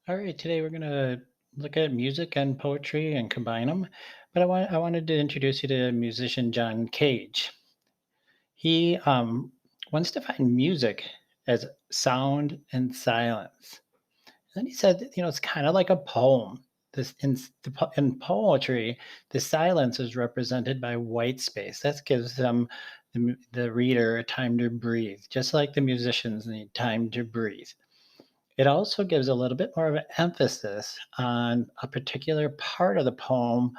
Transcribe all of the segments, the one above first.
All right, today we're going to look at music and poetry and combine them. But I wanted to introduce you to musician John Cage. He once defined music as sound and silence. Then he said, it's kind of like a poem. In poetry, the silence is represented by white space. That gives the reader time to breathe, just like the musicians need time to breathe. It also gives a little bit more of an emphasis on a particular part of the poem,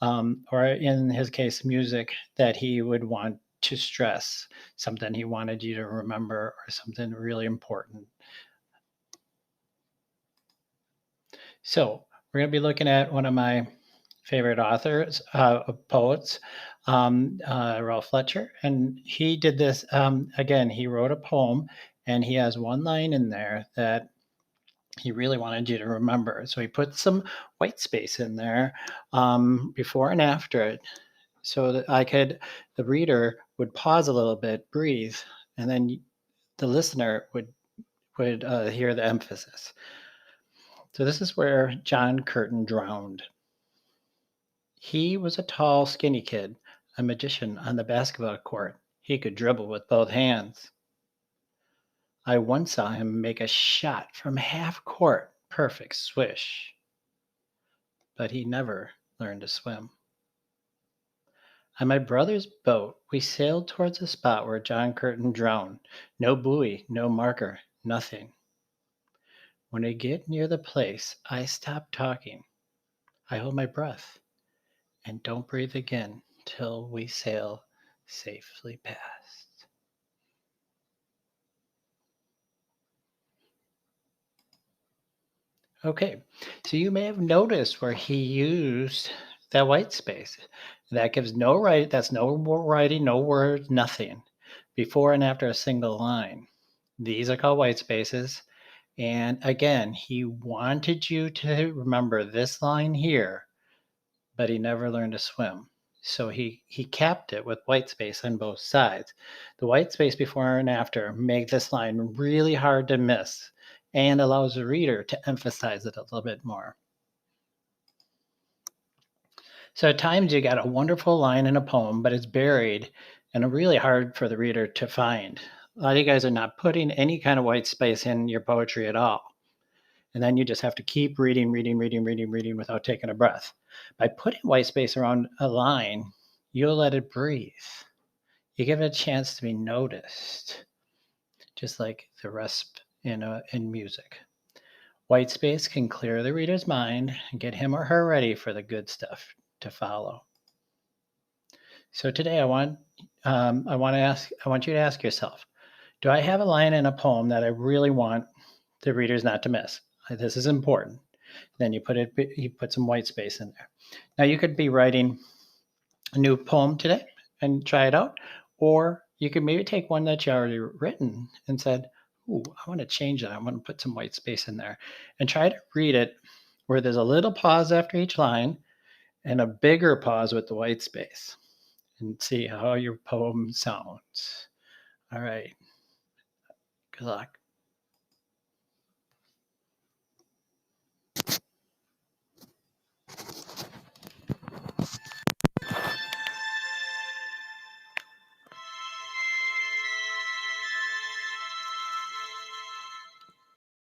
or in his case, music that he would want to stress, something he wanted you to remember, or something really important. So, we're going to be looking at one of my favorite authors, poets, Ralph Fletcher. And he did this again, he wrote a poem, and he has one line in there that he really wanted you to remember. So he put some white space in there before and after it so that the reader would pause a little bit, breathe, and then the listener would hear the emphasis. So this is where John Curtin drowned. He was a tall, skinny kid, a magician on the basketball court. He could dribble with both hands. I once saw him make a shot from half court. Perfect swish. But he never learned to swim. On my brother's boat, we sailed towards the spot where John Curtin drowned. No buoy, no marker, nothing. When I get near the place, I stop talking. I hold my breath and don't breathe again till we sail safely past. Okay, so you may have noticed where he used that white space. That gives no right, that's no writing, no words, nothing before and after a single line. These are called white spaces. And again, he wanted you to remember this line here, but he never learned to swim. So he capped it with white space on both sides. The white space before and after make this line really hard to miss and allows the reader to emphasize it a little bit more. So at times you got a wonderful line in a poem, but it's buried and really hard for the reader to find. A lot of you guys are not putting any kind of white space in your poetry at all. And then you just have to keep reading, reading, reading, reading, reading without taking a breath. By putting white space around a line, you'll let it breathe. You give it a chance to be noticed, just like the rest in music. White space can clear the reader's mind and get him or her ready for the good stuff to follow. So today I want you to ask yourself, do I have a line in a poem that I really want the readers not to miss? This is important. Then you put some white space in there. Now you could be writing a new poem today and try it out, or you could maybe take one that you already written and said, "Ooh, I want to change that. I want to put some white space in there," and try to read it where there's a little pause after each line and a bigger pause with the white space, and see how your poem sounds. All right. Good luck.